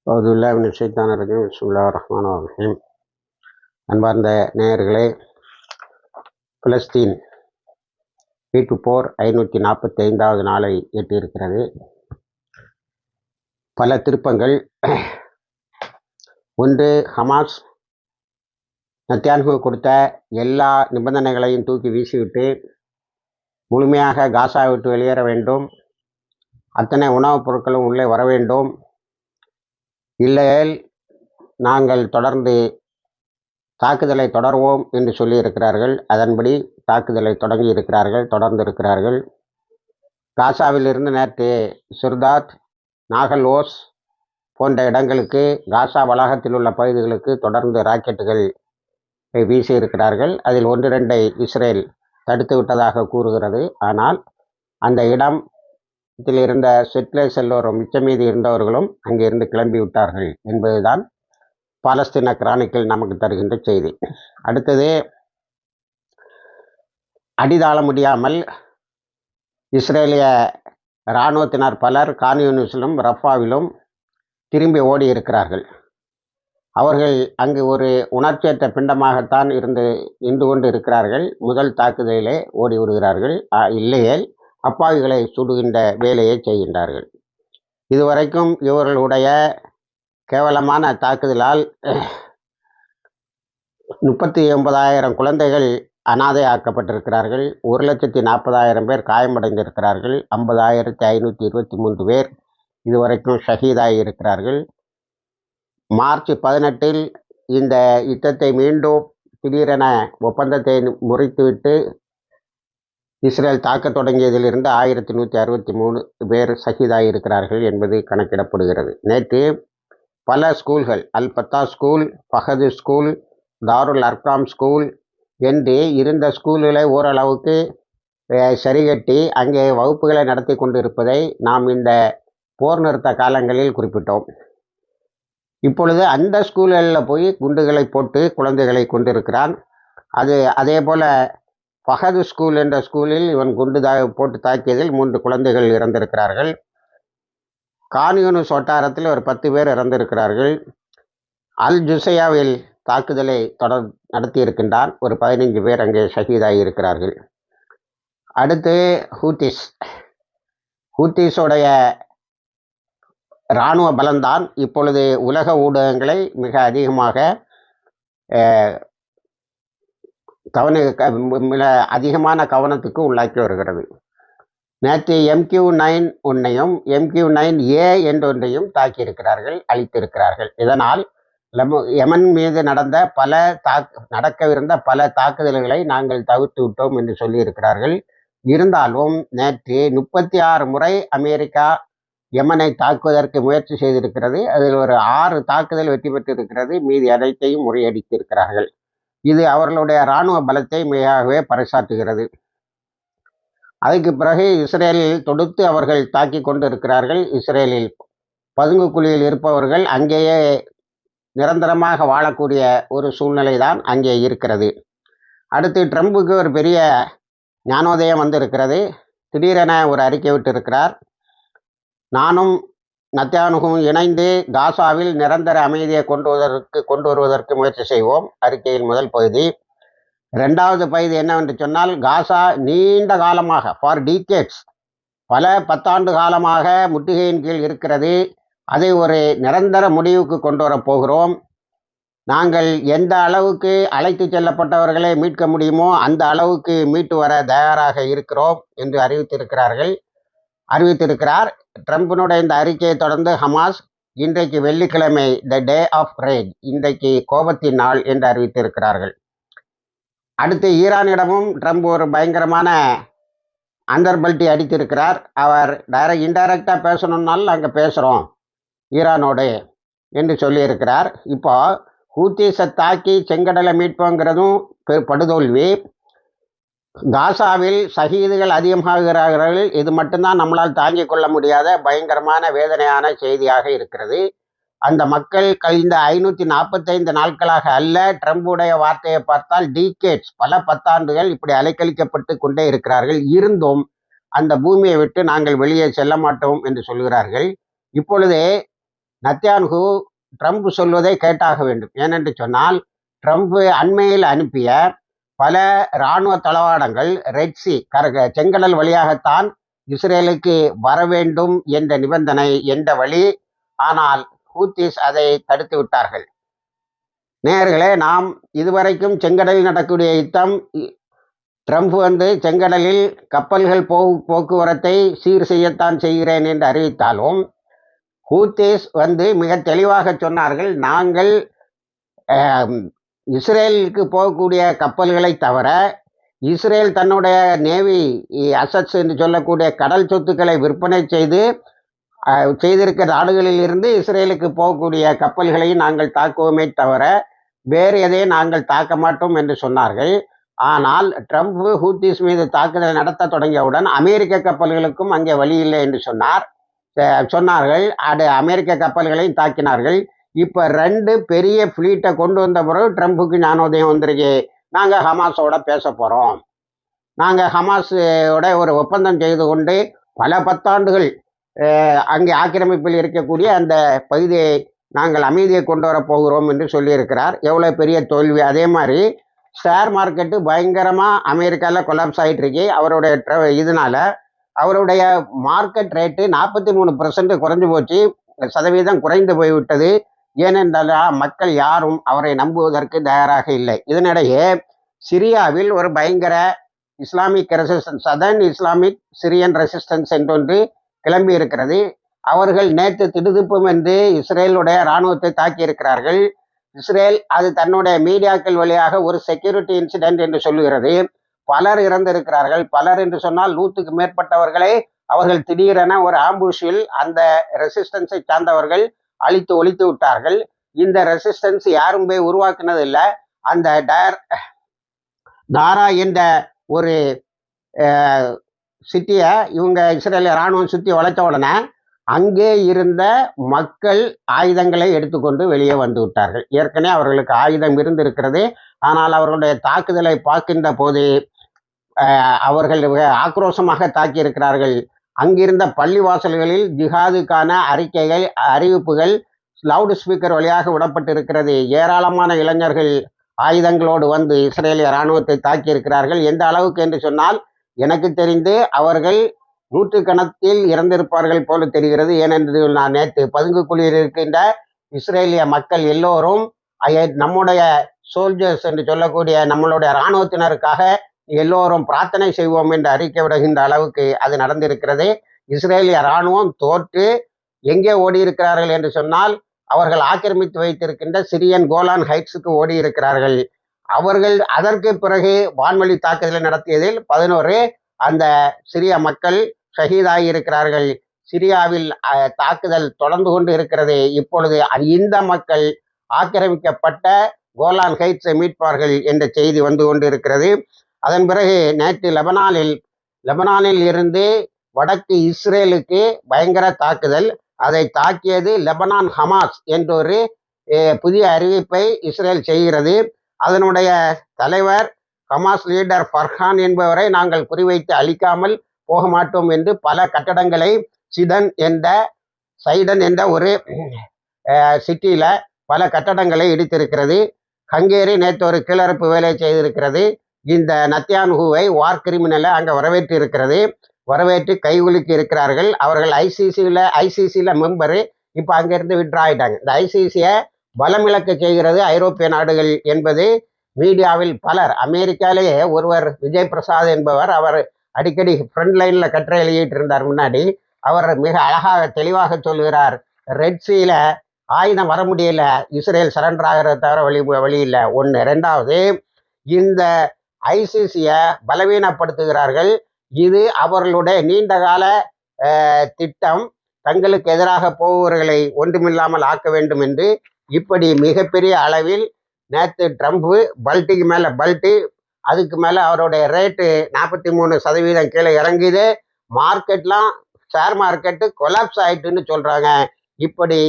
பிஸ்மில்லாஹிர்-ரஹ்மானிர்-ரஹீம். அன்பார்ந்த நேயர்களே, பலஸ்தீன் மீட்புப் போர் 545வது நாளை எட்டியிருக்கிறது. பல திருப்பங்கள். ஒன்று, ஹமாஸ் நெத்தன்யாஹு கொடுத்த எல்லா நிபந்தனைகளையும் தூக்கி வீசிவிட்டு முழுமையாக காசா விட்டு வெளியேற வேண்டும், அத்தனை உணவுப் பொருட்களும் உள்ளே வர வேண்டும், இல்லையேல் நாங்கள் தொடர்ந்து தாக்குதலை தொடர்வோம் என்று சொல்லியிருக்கிறார்கள். அதன்படி தாக்குதலை தொடங்கி இருக்கிறார்கள், தொடர்ந்து இருக்கிறார்கள். காசாவில் இருந்து நேற்று சிர்தாத், நாகல் ஓஸ் போன்ற இடங்களுக்கு, காசா வளாகத்தில் உள்ள பகுதிகளுக்கு தொடர்ந்து ராக்கெட்டுகள் வீசியிருக்கிறார்கள். அதில் 1-2 இஸ்ரேல் தடுத்து விட்டதாக கூறுகிறது. ஆனால் அந்த இடத்தில் இருந்த செட்டிலர்ஸ் எல்லோரும், மிச்சமீதி இருந்தவர்களும் அங்கிருந்து கிளம்பி விட்டார்கள் என்பதுதான் பாலஸ்தீன கிரானிக்கிள் நமக்கு தருகின்ற செய்தி. அடுத்தது, அடிதாள முடியாமல் இஸ்ரேலிய இராணுவத்தினர் பலர் கான் யூனிஸிலும் ரஃபாவிலும் திரும்பி ஓடி இருக்கிறார்கள். அவர்கள் அங்கு ஒரு உணர்ச்சியற்ற பிண்டமாகத்தான் இருந்து கொண்டு இருக்கிறார்கள். முதல் தாக்குதலிலே ஓடி விடுகிறார்கள், இல்லையேல் அப்பாவிகளை சுடுகின்ற வேலையை செய்கின்றார்கள். இதுவரைக்கும் இவர்களுடைய கேவலமான தாக்குதலால் 39,000 குழந்தைகள் அனாதையாக்கப்பட்டிருக்கிறார்கள். 1,40,000 பேர் காயமடைந்திருக்கிறார்கள். 50,523 பேர் இதுவரைக்கும் ஷஹீதாகி இருக்கிறார்கள். மார்ச் 18 இந்த யுத்தத்தை மீண்டும் திடீரென ஒப்பந்தத்தை முறித்துவிட்டு இஸ்ரேல் தாக்க தொடங்கியதிலிருந்து 1,163 பேர் ஷஹீதாகி இருக்கிறார்கள் என்பது கணக்கிடப்படுகிறது. நேற்று பல ஸ்கூல்கள், அல் பத்தா ஸ்கூல், ஃபஹது ஸ்கூல், தாருல் அர்காம் ஸ்கூல் என்று இருந்த ஸ்கூல்களை ஓரளவுக்கு சரிகட்டி அங்கே வகுப்புகளை நடத்தி கொண்டிருப்பதை நாம் இந்த போர் நிறுத்த காலங்களில் குறிப்பிட்டோம். இப்பொழுது அந்த ஸ்கூல்களில் போய் குண்டுகளை போட்டு குழந்தைகளை கொண்டிருக்கிறான். அதே போல ஃபஹது ஸ்கூல் என்ற ஸ்கூலில் இவன் குண்டு போட்டு தாக்கியதில் 3 குழந்தைகள் இறந்திருக்கிறார்கள். கான் யூனிஸ் வட்டாரத்தில் ஒரு 10 பேர் இறந்திருக்கிறார்கள். அல் ஜுசையாவில் தாக்குதலை நடத்தியிருக்கின்றான். ஒரு 15 பேர் அங்கே ஷஹீதாகி இருக்கிறார்கள். அடுத்து ஹூத்திஸோடைய இராணுவ பலம்தான் இப்பொழுது உலக ஊடகங்களை மிக அதிகமாக அதிகமான கவனத்துக்கு உள்ளாக்கி வருகிறது. நேற்று MQ-9 ஒன்றையும் MQ-9A என்றொன்றையும் தாக்கியிருக்கிறார்கள், அழித்திருக்கிறார்கள். இதனால் யமன் மீது நடக்கவிருந்த பல தாக்குதல்களை நாங்கள் தவிர்த்து விட்டோம் என்று சொல்லியிருக்கிறார்கள். இருந்தாலும் நேற்று 36 முறை அமெரிக்கா யமனை தாக்குவதற்கு முயற்சி செய்திருக்கிறது. அதில் ஒரு 6 தாக்குதல் வெற்றி பெற்றிருக்கிறது. மீதி அனைத்தையும் முறியடித்திருக்கிறார்கள். இது அவர்களுடைய இராணுவ பலத்தை மிகவே பறைசாற்றுகிறது. அதுக்கு பிறகு இஸ்ரேலில் தொடுத்து அவர்கள் தாக்கி கொண்டு இருக்கிறார்கள். இஸ்ரேலில் பதுங்கு குழியில் இருப்பவர்கள் அங்கேயே நிரந்தரமாக வாழக்கூடிய ஒரு சூழ்நிலை தான் அங்கே இருக்கிறது. அடுத்து, ட்ரம்புக்கு ஒரு பெரிய ஞானோதயம் வந்திருக்கிறது. திடீரென ஒரு அறிக்கை விட்டிருக்கிறார். நானும் நெத்தன்யாஹுவும் இணைந்து காசாவில் நிரந்தர அமைதியை கொண்டு வருவதற்கு முயற்சி செய்வோம். அறிக்கையின் முதல் பகுதி. 2வது பகுதி என்னவென்று சொன்னால், காசா நீண்ட காலமாக, ஃபார் டீகேட்ஸ், பல 10 ஆண்டு காலமாக முற்றுகையின் கீழ் இருக்கிறது. அதை ஒரு நிரந்தர முடிவுக்கு கொண்டு வரப்போகிறோம். நாங்கள் எந்த அளவுக்கு அழைத்து செல்லப்பட்டவர்களை மீட்க முடியுமோ அந்த அளவுக்கு மீட்டு வர தயாராக இருக்கிறோம் என்று அறிவித்திருக்கிறார். ட்ரம்பினுடைய இந்த அறிக்கையை தொடர்ந்து ஹமாஸ் இன்றைக்கு வெள்ளிக்கிழமை த டே ஆஃப் ரேஜ், இன்றைக்கு கோபத்தின் நாள் என்று அறிவித்திருக்கிறார்கள். அடுத்து, ஈரானிடமும் ட்ரம்ப் ஒரு பயங்கரமான அண்டர்பல்ட்டி அடித்திருக்கிறார். அவர் இன்டைரக்டாக பேசணுன்னாலும் நாங்கள் பேசுகிறோம் ஈரானோடு என்று சொல்லியிருக்கிறார். இப்போ ஹூத்திஸை தாக்கி செங்கடலை மீட்போங்கிறதும் படுதோல்வி. காசாவில் ஷஹீதுகள் அதிகமாகிறார்கள். இது மட்டும்தான் நம்மளால் தாங்கிக் கொள்ள முடியாத பயங்கரமான வேதனையான செய்தியாக இருக்கிறது. அந்த மக்கள் கழிந்த 545 நாட்களாக அல்ல, ட்ரம்புடைய வார்த்தையை பார்த்தால் டீகேட்ஸ், பல 10 ஆண்டுகள் இப்படி அலைக்கழிக்கப்பட்டு கொண்டே இருக்கிறார்கள். இருந்தும் அந்த பூமியை விட்டு நாங்கள் வெளியே செல்ல மாட்டோம் என்று சொல்கிறார்கள். இப்பொழுதே நத்தியான்ஹூ ட்ரம்ப் சொல்வதை கேட்டாக வேண்டும். ஏனென்று சொன்னால் ட்ரம்ப் அண்மையில் அனுப்பிய பல இராணுவ தளவாடங்கள் ரெட் சி செங்கடல் வழியாகத்தான் இஸ்ரேலுக்கு வர வேண்டும் என்ற நிபந்தனை என்ற வழி. ஆனால் ஹூத்திஸ் அதை தடுத்து விட்டார்கள். நேயர்களே, நாம் இதுவரைக்கும் செங்கடலில் நடக்கக்கூடிய யுத்தம், ட்ரம்ப் செங்கடலில் கப்பல்கள் போக்குவரத்தை சீர் செய்யத்தான் செய்கிறேன் என்று அறிவித்தாலும் ஹூத்திஸ் மிக தெளிவாக சொன்னார்கள், நாங்கள் இஸ்ரேலுக்கு போகக்கூடிய கப்பல்களை தவிர இஸ்ரேல் தன்னுடைய நேவி அசட்ஸ் என்று சொல்லக்கூடிய கடல் சொத்துக்களை விற்பனை செய்திருக்கிற நாடுகளில் இருந்து இஸ்ரேலுக்கு போகக்கூடிய கப்பல்களை நாங்கள் தாக்குவோமே தவிர வேறு எதையும் நாங்கள் தாக்க மாட்டோம் என்று சொன்னார்கள். ஆனால் ட்ரம்ப் ஹூத்திஸ் மீது தாக்குதல் நடத்த தொடங்கியவுடன் அமெரிக்க கப்பல்களுக்கும் அங்கே வழி இல்லை என்று சொன்னார்கள். அமெரிக்க கப்பல்களையும் தாக்கினார்கள். இப்போ 2 பெரிய ஃப்ளீட்டை கொண்டு வந்த பிறகு ட்ரம்ப்புக்கு ஞானோதயம் வந்திருக்கு. நாங்கள் ஹமாஸோட பேச போகிறோம், நாங்கள் ஹமாஸோட ஒரு ஒப்பந்தம் செய்து கொண்டு பல 10 ஆண்டுகள் அங்கே ஆக்கிரமிப்பில் இருக்கக்கூடிய அந்த பகுதியை நாங்கள் அமைதியை கொண்டு வர போகிறோம் என்று சொல்லியிருக்கிறார். எவ்வளோ பெரிய தோல்வி! அதே மாதிரி ஷேர் மார்க்கெட்டு பயங்கரமாக அமெரிக்காவில் கொலாப்ஸ் ஆகிட்டு இருக்கு. அவருடைய இதனால் அவருடைய மார்க்கெட் ரேட்டு 43% குறைஞ்சு போச்சு, சதவீதம் குறைந்து போய்விட்டது. ஏனென்றால் மக்கள் யாரும் அவரை நம்புவதற்கு தயாராக இல்லை. இதனிடையே சிரியாவில் ஒரு பயங்கர Islamic resistance, southern Islamic Syrian resistance என்றொன்று கிளம்பி இருக்கிறது. அவர்கள் நேற்று திடுதிப்பும் என்று இஸ்ரேலுடைய இராணுவத்தை தாக்கியிருக்கிறார்கள். இஸ்ரேல் அது தன்னுடைய மீடியாக்கள் வழியாக ஒரு செக்யூரிட்டி இன்சிடென்ட் என்று சொல்லுகிறது. பலர் இறந்திருக்கிறார்கள். பலர் என்று சொன்னால் 100க்கு மேற்பட்டவர்களை அவர்கள் திடீரென ஒரு ஆம்புஷில் அந்த ரெசிஸ்டன்ஸை சார்ந்தவர்கள் அழித்து ஒழித்து விட்டார்கள். இந்த ரெசிஸ்டன்ஸ் யாரும் போய் உருவாக்குனது இல்லை. அந்த தாரா என்ற ஒரு சிட்டியை இவங்க இஸ்ரேல் இராணுவம் சுற்றி வளைத்த உடனே அங்கே இருந்த மக்கள் ஆயுதங்களை எடுத்துக்கொண்டு வெளியே வந்து விட்டார்கள். ஏற்கனவே அவர்களுக்கு ஆயுதம் இருந்திருக்கிறது. ஆனால் அவர்களுடைய தாக்குதலை பார்க்கின்ற போது அவர்கள் ஆக்ரோஷமாக தாக்கியிருக்கிறார்கள். அங்கிருந்த பள்ளிவாசல்களில் ஜிஹாதுக்கான அறிவிப்புகள் லவுட் ஸ்பீக்கர் வழியாக விடப்பட்டிருக்கிறது. ஏராளமான இளைஞர்கள் ஆயுதங்களோடு இஸ்ரேலிய இராணுவத்தை தாக்கியிருக்கிறார்கள். எந்த அளவுக்கு என்று சொன்னால் எனக்கு தெரிந்து அவர்கள் 100 கணக்கில் இறந்திருப்பார்கள் போல தெரிகிறது. ஏனென்று நான் நேற்று பதுங்கு குழியில் இருக்கின்ற இஸ்ரேலிய மக்கள் எல்லோரும் நம்முடைய சோல்ஜர்ஸ் என்று சொல்லக்கூடிய நம்மளுடைய இராணுவத்தினருக்காக எல்லோரும் பிரார்த்தனை செய்வோம் என்று அறிக்கை விடுகின்ற அளவுக்கு அது நடந்திருக்கிறது. இஸ்ரேலிய இராணுவம் தோற்று எங்கே ஓடி இருக்கிறார்கள் என்று சொன்னால் அவர்கள் ஆக்கிரமித்து வைத்திருக்கின்ற சிரியன் கோலான் ஹைட்ஸுக்கு ஓடி இருக்கிறார்கள். அவர்கள் அதற்கு பிறகு வான்வழி தாக்குதலை நடத்தியதில் 11 அந்த சிரிய மக்கள் ஷஹீதாகி இருக்கிறார்கள். சிரியாவில் தாக்குதல் தொடர்ந்து கொண்டு இருக்கிறது. இப்பொழுது இந்த மக்கள் ஆக்கிரமிக்கப்பட்ட கோலான் ஹைட்ஸை மீட்பார்கள் என்ற செய்தி வந்து கொண்டு இருக்கிறது. அதன் பிறகு நேற்று லெபனானில் இருந்து வடக்கு இஸ்ரேலுக்கு பயங்கர தாக்குதல். அதை தாக்கியது லெபனான் ஹமாஸ் என்றொரு புதிய அறிவிப்பை இஸ்ரேல் செய்கிறது. அதனுடைய தலைவர் ஹமாஸ் லீடர் ஃபர்ஹான் என்பவரை நாங்கள் குறிவைத்து அழிக்காமல் போக மாட்டோம் என்று பல கட்டடங்களை சைடன் என்ற ஒரு சிட்டியில பல கட்டடங்களை இடித்திருக்கிறது. ஹங்கேரி நேற்று ஒரு கீழறுப்பு வேலை செய்திருக்கிறது. இந்த நத்தியான்ஹூவை வார் கிரிமினலை அங்கே வரவேற்று கைகுலுக்கி இருக்கிறார்கள். அவர்கள் ஐசிசியில் மெம்பரு. இப்போ அங்கேருந்து விட்ரா ஆயிட்டாங்க. இந்த ஐசிசியை பலமிழக்க செய்கிறது ஐரோப்பிய நாடுகள் என்பது மீடியாவில் பலர், அமெரிக்காலேயே ஒருவர் விஜய் பிரசாத் என்பவர், அவர் அடிக்கடி ஃப்ரண்ட் லைனில் கட்டுரை எழுதிட்டு இருந்தார் முன்னாடி. அவர் மிக அழகாக தெளிவாக சொல்கிறார், ரெட் சீல ஆயுதம் வர முடியல, இஸ்ரேல் சரண்டர் ஆகிறத தவிர வழி இல்லை. 1. 2வது, இந்த ஐசிசியை பலவீனப்படுத்துகிறார்கள். இது அவர்களுடைய நீண்டகால திட்டம், தங்களுக்கு எதிராக போபவர்களை ஒன்றுமில்லாமல் ஆக்க வேண்டும் என்று. இப்படி மிகப்பெரிய அளவில் நேற்று ட்ரம்ப்பு பல்ட்டிக்கு மேலே பல்ட்டி, அதுக்கு மேலே அவருடைய ரேட்டு 43% கீழே இறங்குது. மார்க்கெட்லாம் ஷேர் மார்க்கெட்டு கொலாப்ஸ் ஆயிட்டுன்னு சொல்கிறாங்க. இப்படி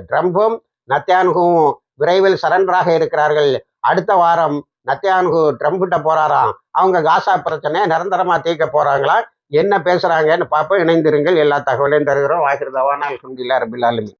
ட்ரம்பும் நத்தியான்ஹூவும் விரைவில் சரண்டராக இருக்கிறார்கள். அடுத்த வாரம் நத்தியான்ஹூ ட்ரம்ப்கிட்ட போறாராம். அவங்க காசா பிரச்சனை நிரந்தரமா தீர்க்க போறாங்களா, என்ன பேசுறாங்கன்னு பார்ப்போம். இணைந்திருங்கள். எல்லா தகவலையும் தருகிறோம். வாகிருதவானால் அல்ஹம்துலில்லாஹி ரப்பில் ஆலமீன்.